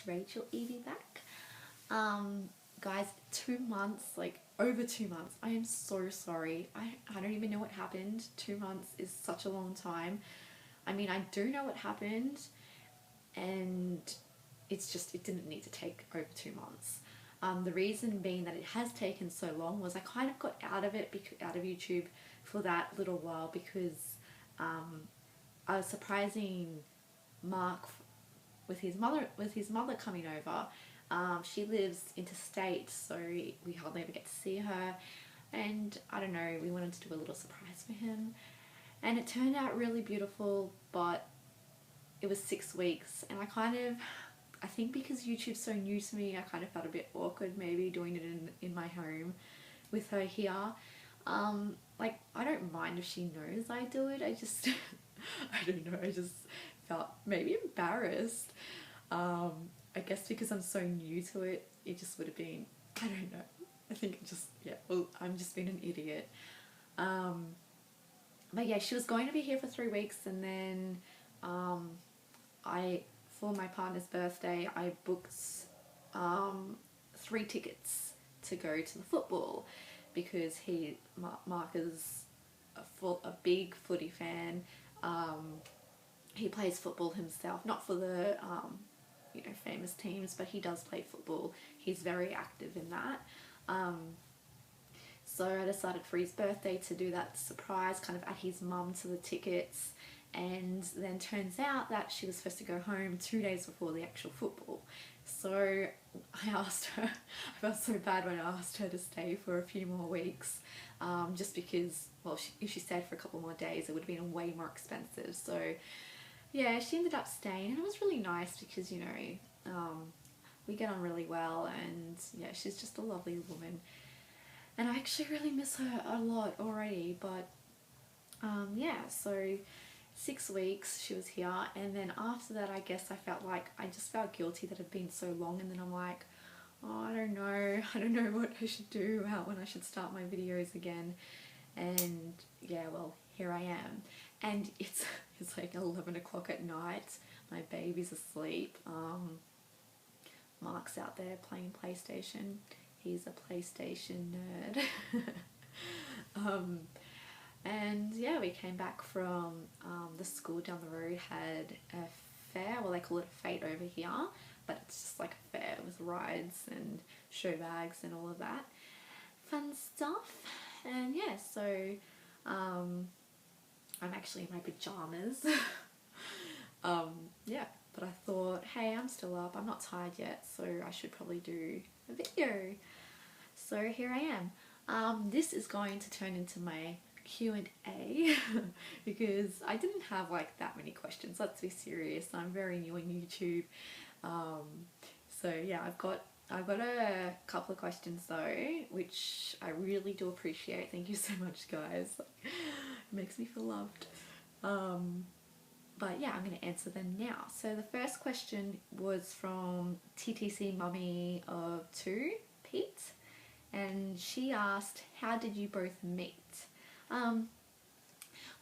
it's Rachel, Eviee back. Guys, 2 months, like over 2 months. I am so sorry. I don't even know what happened. 2 months is such a long time. I mean, I do know what happened, and it's just, it didn't need to take over 2 months. The reason being that it has taken so long was I kind of got out of it, out of YouTube for that little while, because I was surprising Mark with his mother coming over. She lives interstate, so we hardly ever get to see her, and I don't know, we wanted to do a little surprise for him, and it turned out really beautiful, but it was 6 weeks, and I think because YouTube's so new to me, I kind of felt a bit awkward maybe doing it in my home with her here. Like, I don't mind if she knows I do it, I just I don't know, I just felt maybe embarrassed. I guess because I'm so new to it, it just would have been, I don't know, I think it just, yeah, well, I'm just being an idiot. But yeah, she was going to be here for 3 weeks, and then for my partner's birthday, I booked 3 tickets to go to the football, because Mark is a big footy fan. He plays football himself, not for the famous teams, but he does play football. He's very active in that. So I decided for his birthday to do that surprise, kind of add his mum to the tickets, and then turns out that she was supposed to go home 2 days before the actual football. So I asked her, I felt so bad when I asked her to stay for a few more weeks, just because, well, if she stayed for a couple more days, it would have been way more expensive. So yeah, she ended up staying, and it was really nice because, we get on really well, and yeah, she's just a lovely woman, and I actually really miss her a lot already. But yeah, so 6 weeks she was here, and then after that, I guess I just felt guilty that it had been so long, and then I'm like, oh, I don't know what I should do, when I should start my videos again. And yeah, well, here I am, and it's like 11 o'clock at night, my baby's asleep, Mark's out there playing PlayStation, he's a PlayStation nerd. And yeah, we came back from the school down the road, had a fair, well, they call it a fete over here, but it's just like a fair with rides and show bags and all of that fun stuff. And yeah, so I'm actually in my pajamas. Yeah, but I thought, hey, I'm still up, I'm not tired yet, so I should probably do a video. So here I am. This is going to turn into my Q&A because I didn't have like that many questions, let's be serious, I'm very new on YouTube. So yeah, I've got a couple of questions though, which I really do appreciate. Thank you so much, guys. It makes me feel loved. But yeah, I'm going to answer them now. So the first question was from TTC Mummy of 2, Pete, and she asked, how did you both meet?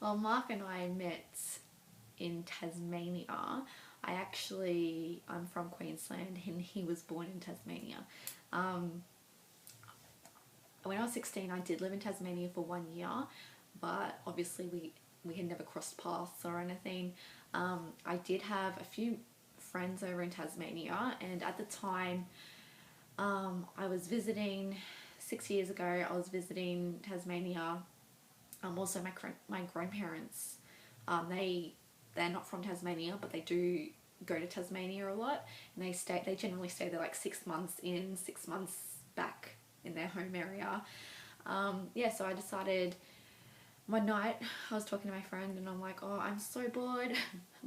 Well, Mark and I met in Tasmania. I'm from Queensland, and he was born in Tasmania. When I was 16, I did live in Tasmania for 1 year, but obviously we had never crossed paths or anything. I did have a few friends over in Tasmania, and at the time I was visiting, 6 years ago, I was visiting Tasmania. Also my grandparents, they're not from Tasmania, but they do go to Tasmania a lot, and they generally stay there like 6 months in, 6 months back in their home area. Yeah, so I decided one night, I was talking to my friend, and I'm like, oh, I'm so bored,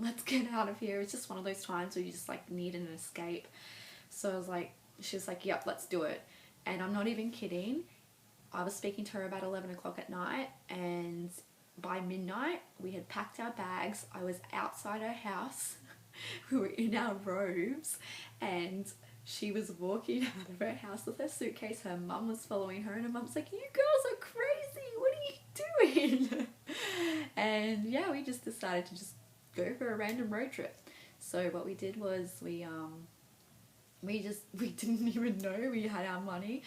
let's get out of here. It's just one of those times where you just like need an escape. So I was like, she was like, yep, let's do it. And I'm not even kidding, I was speaking to her about 11 o'clock at night, and by midnight we had packed our bags. I was outside her house, we were in our robes, and she was walking out of her house with her suitcase. Her mum was following her, and her mum's like, you girls are crazy, what are you doing? And yeah, we just decided to just go for a random road trip. So what we did was we we didn't even know we had our money.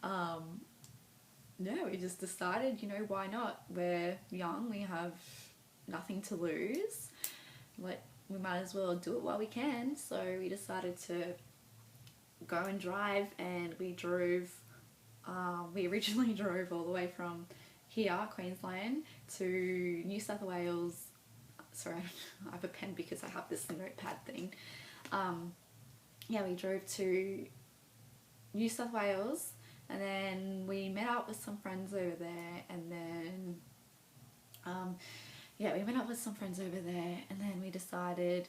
Yeah, we just decided, you know, why not? We're young, we have nothing to lose. We might as well do it while we can. So we decided to go and drive, and we drove. We originally drove all the way from here, Queensland, to New South Wales. Sorry, I have a pen because I have this notepad thing. Yeah, we drove to New South Wales, and then we met up with some friends over there, and then yeah, we met up with some friends over there, and then we decided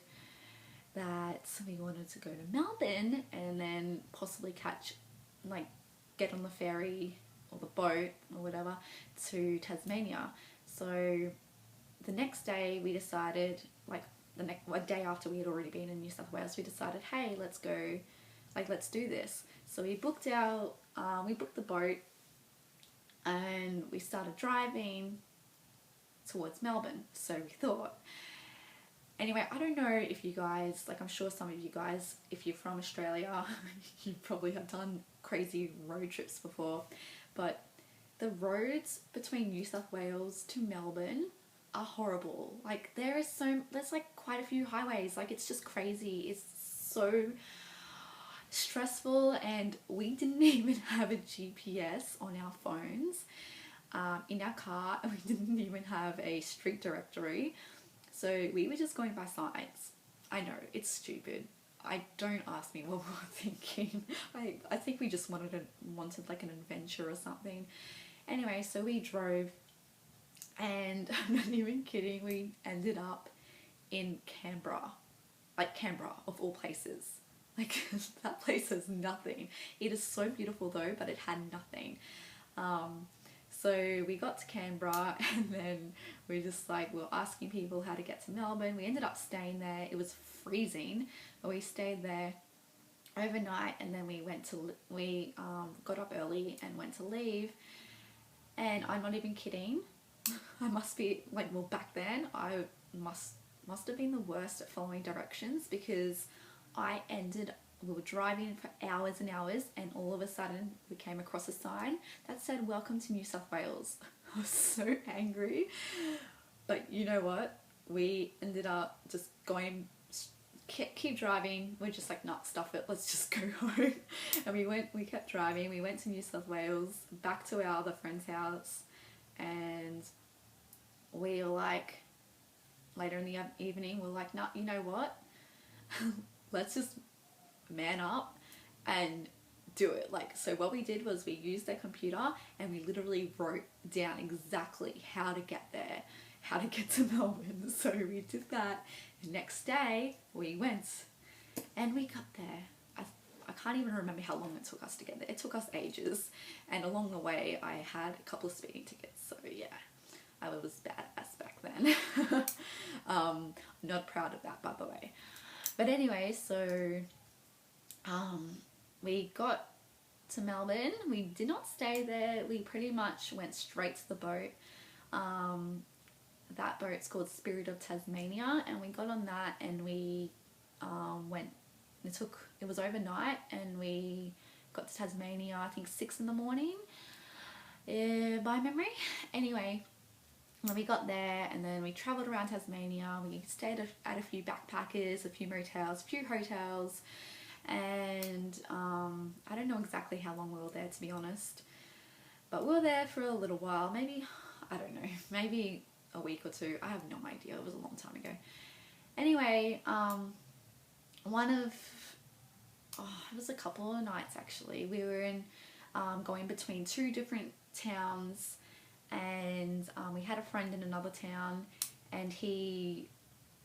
that we wanted to go to Melbourne and then possibly get on the ferry or the boat or whatever to Tasmania. So the next day we decided, a day after we had already been in New South Wales, we decided, hey, let's go, let's do this. So we booked the boat, and we started driving towards Melbourne. So we thought, anyway, I don't know if you guys, I'm sure some of you guys, if you're from Australia, you probably have done crazy road trips before, but the roads between New South Wales to Melbourne are horrible. There's quite a few highways. It's just crazy. It's so stressful, and we didn't even have a GPS on our phones in our car, and we didn't even have a street directory. So we were just going by signs. I know, it's stupid. Don't ask me what we were thinking. I think we just wanted an adventure or something. Anyway, so we drove, and I'm not even kidding, we ended up in Canberra. Canberra, of all places. That place has nothing. It is so beautiful though, but it had nothing. So we got to Canberra, and then we just we were asking people how to get to Melbourne. We ended up staying there. It was freezing, but we stayed there overnight, and then we got up early and went to leave. And I'm not even kidding. I must be back then I must have been the worst at following directions, because we were driving for hours and hours, and all of a sudden we came across a sign that said, "Welcome to New South Wales." I was so angry, but you know what? We ended up just keep driving. We're just nah, stuff it, let's just go home. And we kept driving. We went to New South Wales, back to our other friend's house, and we were later in the evening, we're nah, you know what? Let's just man up and do it. So what we did was we used their computer, and we literally wrote down exactly how to get there, how to get to Melbourne. So we did that. The next day we went, and we got there. I can't even remember how long it took us to get there. It took us ages, and along the way I had a couple of speeding tickets. So yeah, I was badass back then. I'm not proud of that, by the way. But anyway, so we got to Melbourne. We did not stay there. We pretty much went straight to the boat. That boat's called Spirit of Tasmania, and we got on that, and we went. It was overnight, and we got to Tasmania, I think 6 in the morning, by memory. Anyway, when we got there, and then we travelled around Tasmania, we stayed at a few backpackers, a few motels, a few hotels, and I don't know exactly how long we were there, to be honest, but we were there for a little while, maybe, I don't know, maybe a week or two, I have no idea, it was a long time ago. Anyway, it was a couple of nights actually, we were going between 2 different towns, and we had a friend in another town, and he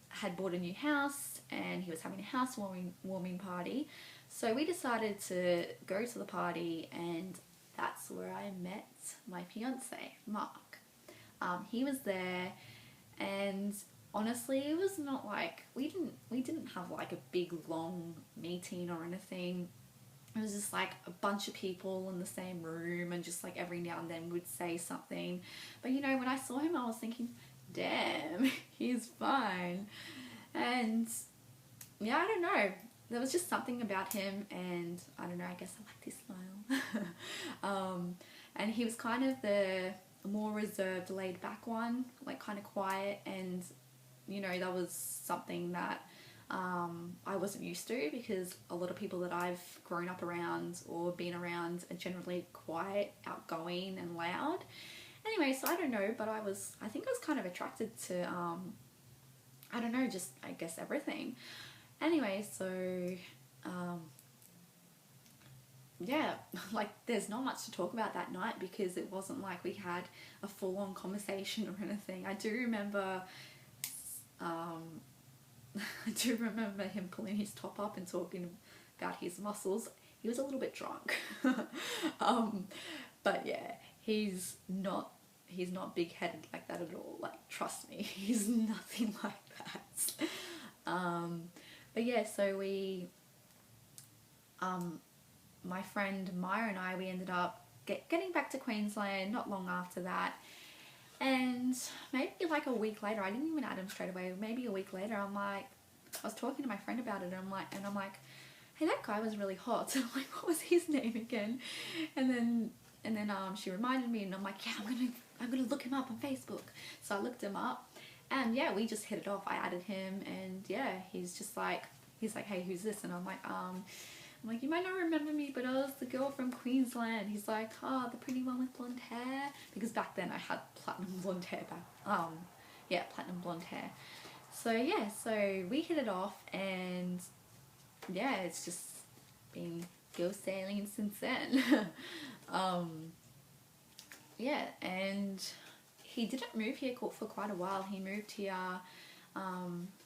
had bought a new house, and he was having a housewarming party. So we decided to go to the party, and that's where I met my fiance, Mark. He was there, and honestly, it was not we didn't have a big long meeting or anything. It was just a bunch of people in the same room, and just every now and then we'd say something. But you know, when I saw him, I was thinking, damn, he's fine. And yeah, I don't know. there was just something about him, and I don't know, I guess I like his smile. And he was kind of the more reserved, laid back one, like kind of quiet, and you know, that was something that I wasn't used to, because a lot of people that I've grown up around or been around are generally quiet, outgoing and loud. Anyway, so I don't know, but I think I was kind of attracted to, I don't know, just I guess everything. Anyway, so yeah, like there's not much to talk about that night, because it wasn't like we had a full-on conversation or anything. I do remember him pulling his top up and talking about his muscles. He was a little bit drunk. But yeah, he's not big-headed like that at all. Like, trust me, he's nothing like that. But yeah, so we, my friend Maya and I, we ended up getting back to Queensland not long after that. And maybe like a week later, I didn't even add him straight away, maybe a week later, I was talking to my friend about it, and I'm like, hey, that guy was really hot. So I'm like, what was his name again? And then she reminded me, and I'm like, yeah, I'm gonna look him up on Facebook. So I looked him up, and yeah, we just hit it off. I added him, and yeah, he's like, hey, who's this? And I'm like, you might not remember me, but I was the girl from Queensland. He's like, oh, the pretty one with blonde hair, because back then I had platinum blonde hair platinum blonde hair. So yeah, so we hit it off, and yeah, it's just been go sailing since then. Yeah, and he didn't move here for quite a while. He moved here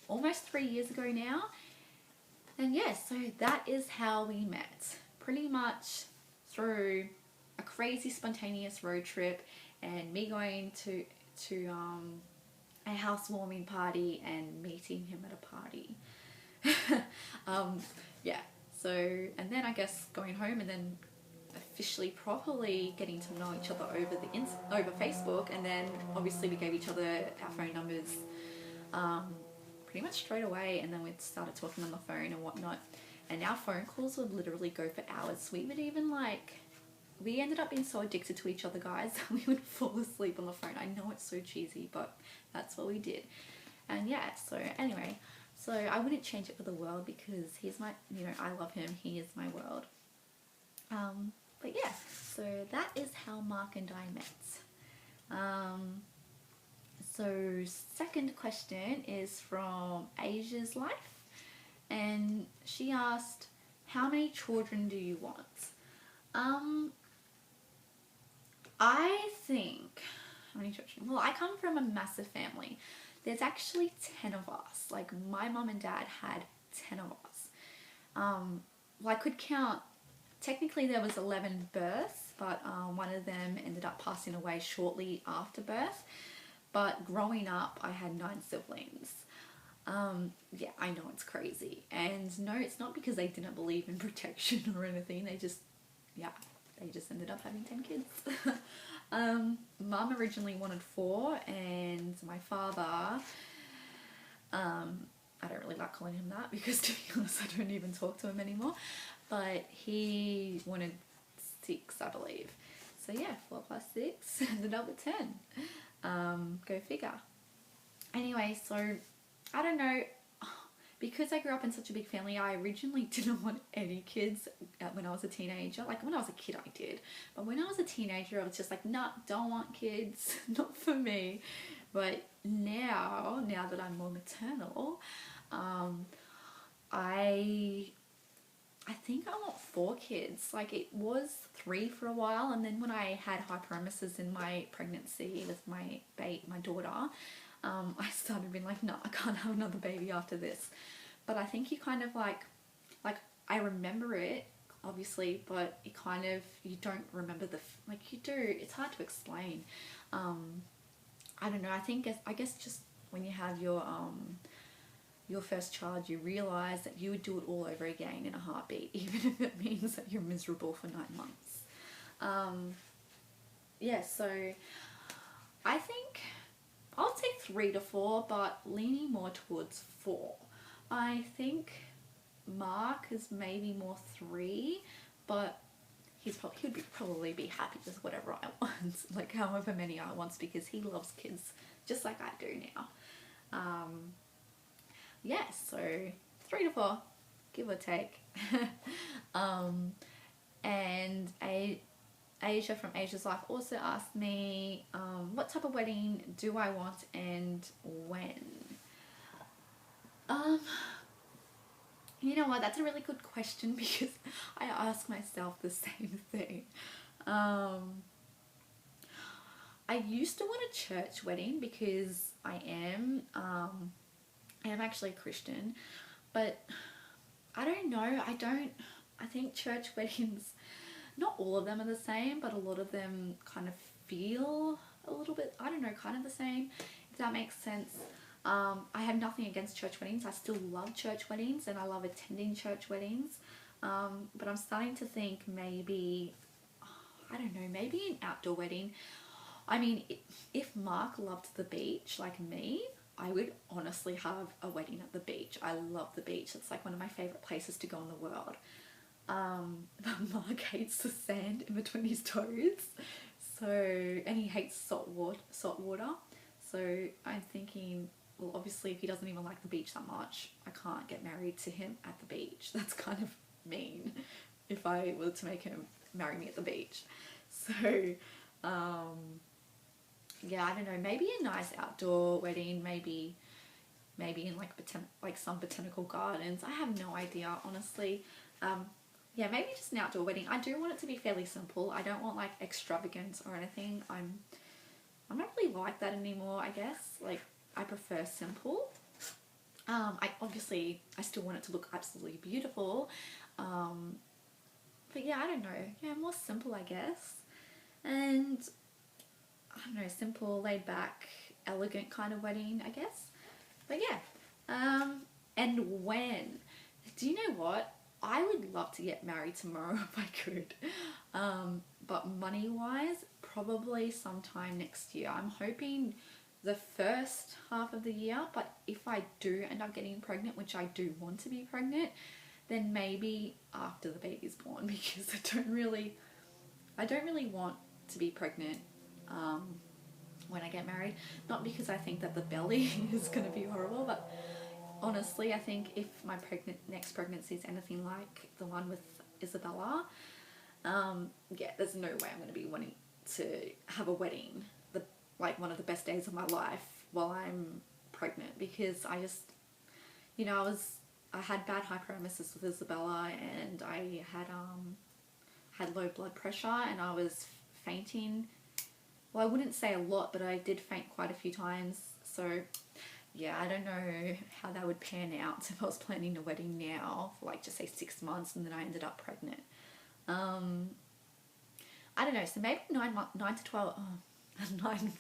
almost 3 years ago now. And yeah, so that is how we met. Pretty much through a crazy spontaneous road trip, and me going to a housewarming party and meeting him at a party. Yeah, so, and then I guess going home, and then officially properly getting to know each other over Facebook, and then obviously we gave each other our phone numbers pretty much straight away, and then we started talking on the phone and whatnot, and our phone calls would literally go for hours. We would even we ended up being so addicted to each other, guys. We would fall asleep on the phone. I know it's so cheesy, but that's what we did. And yeah, so anyway, so I wouldn't change it for the world, because he's my, you know, I love him, he is my world. But yeah, so that is how Mark and I met. So second question is from Asia's Life, and she asked, how many children do you want? I think, how many children? Well, I come from a massive family. There's actually 10 of us. Like, my mum and dad had 10 of us. Well, I could count, technically there was 11 births, but one of them ended up passing away shortly after birth. But growing up, I had 9 siblings. Yeah, I know, it's crazy. And no, it's not because they didn't believe in protection or anything. They just ended up having 10 kids. Mum originally wanted 4, and my father, I don't really like calling him that, because to be honest, I don't even talk to him anymore. But he wanted 6, I believe. So yeah, 4 plus 6 ended up with 10. Go figure. Anyway, so I don't know, because I grew up in such a big family, I originally didn't want any kids when I was a teenager. Like, when I was a kid, I did. But when I was a teenager, I was just like, nah, don't want kids. Not for me. But now that I'm more maternal, I think I want 4 kids. Like, it was 3 for a while, and then when I had hyperemesis in my pregnancy with my daughter, I started being like, no, I can't have another baby after this. But I think you kind of like I remember it, obviously, but it kind of, you don't remember you do. It's hard to explain. I don't know. I guess just when you have your first child, you realise that you would do it all over again in a heartbeat, even if it means that you're miserable for 9 months. Yeah, so I think I'll say 3 to 4, but leaning more towards 4. I think Mark is maybe more 3, but probably be happy with whatever I want, like however many I want, because he loves kids just like I do now. Yeah, so 3 to 4, give or take. And Asia from Asia's Life also asked me, what type of wedding do I want and when? You know what, that's a really good question, because I ask myself the same thing. I used to want a church wedding because I am actually a Christian, but I don't know, I think church weddings, not all of them are the same, but a lot of them kind of feel a little bit, I don't know, kind of the same, if that makes sense. I have nothing against church weddings. I still love church weddings and I love attending church weddings. But I'm starting to think maybe, I don't know, maybe an outdoor wedding. I mean, if Mark loved the beach like me, I would honestly have a wedding at the beach. I love the beach. It's like one of my favorite places to go in the world. But Mark hates the sand in between his toes. So, and he hates salt water. So I'm thinking, well, obviously if he doesn't even like the beach that much, I can't get married to him at the beach. That's kind of mean if I were to make him marry me at the beach. So, yeah, I don't know, maybe a nice outdoor wedding, maybe in like some botanical gardens. I have no idea, honestly. Yeah, maybe just an outdoor wedding. I do want it to be fairly simple. I don't want like extravagance or anything. I'm not really like that anymore, I guess. Like, I prefer simple. I still want it to look absolutely beautiful. But yeah, I don't know. Yeah, more simple, I guess. And I don't know, simple, laid back, elegant kind of wedding, I guess. But yeah. And when? Do you know what? I would love to get married tomorrow if I could. But money-wise, probably sometime next year. I'm hoping the first half of the year, but if I do end up getting pregnant, which I do want to be pregnant, then maybe after the baby's born, because I don't really want to be pregnant when I get married. Not because I think that the belly is going to be horrible, but honestly, I think if my next pregnancy is anything like the one with Isabella, yeah, there's no way I'm going to be wanting to have a wedding, like one of the best days of my life, while I'm pregnant, because I just, you know, I had bad hyperemesis with Isabella, and I had low blood pressure, and I was fainting. Well, I wouldn't say a lot, but I did faint quite a few times. So yeah, I don't know how that would pan out if I was planning a wedding now for like, just say 6 months, and then I ended up pregnant. I don't know, so maybe 9 to 12, 9,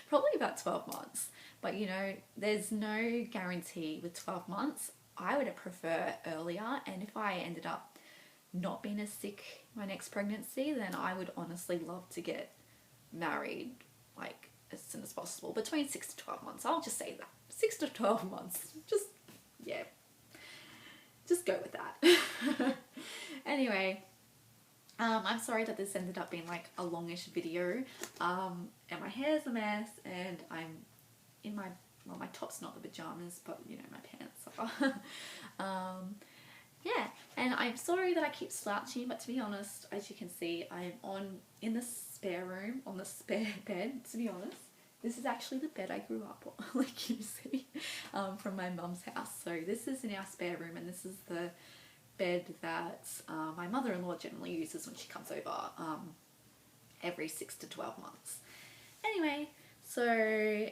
probably about 12 months. But you know, there's no guarantee with 12 months. I would prefer earlier, and if I ended up not being as sick my next pregnancy, then I would honestly love to get married like as soon as possible, between 6 to 12 months. I'll just say that, 6 to 12 months. Just, yeah, just go with that. Anyway, I'm sorry that this ended up being like a longish video, and my hair's a mess, and I'm in my, well, my top's not the pajamas, but you know, my pants are. Yeah, and I'm sorry that I keep slouching, but to be honest, as you can see, I'm in the spare room, on the spare bed, to be honest. This is actually the bed I grew up on, like you see, from my mum's house. So this is in our spare room, and this is the bed that my mother-in-law generally uses when she comes over every 6 to 12 months. Anyway, so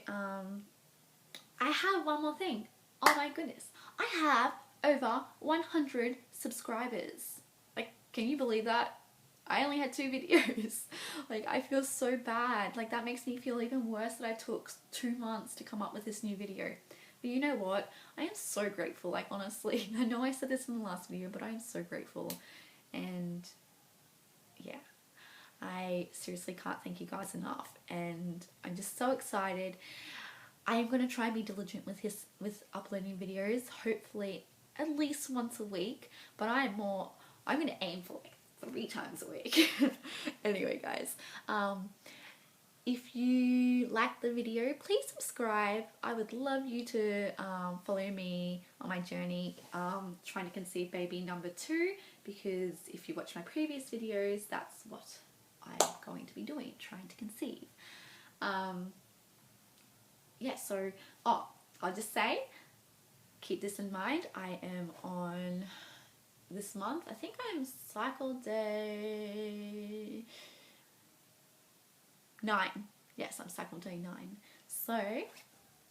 I have one more thing. Oh my goodness. I have over 100 subscribers. Like, can you believe that? I only had 2 videos. Like, I feel so bad. Like, that makes me feel even worse that I took 2 months to come up with this new video. But you know what? I am so grateful, like, honestly. I know I said this in the last video, but I am so grateful. And yeah, I seriously can't thank you guys enough. And I'm just so excited. I am going to try and be diligent with uploading videos, hopefully at least once a week, but I'm going to aim for like 3 times a week. Anyway, guys, if you like the video, please subscribe. I would love you to follow me on my journey trying to conceive baby number 2, because if you watch my previous videos, that's what I'm going to be doing, trying to conceive. Yeah, so, I'll just say, keep this in mind. I am on this month, I think I'm cycle day 9. Yes, I'm cycle day 9. So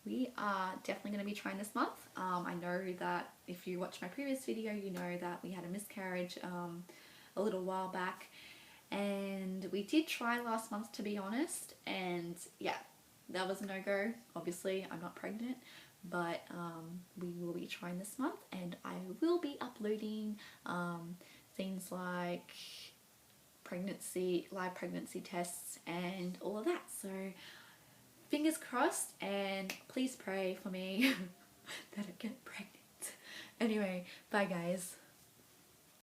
we are definitely going to be trying this month. I know that if you watch my previous video, you know that we had a miscarriage a little while back, and we did try last month, to be honest, and yeah, that was a no-go. Obviously I'm not pregnant, but we will be trying this month, and I will be uploading things like live pregnancy tests and all of that. So fingers crossed, and please pray for me that I get pregnant. Anyway, bye guys.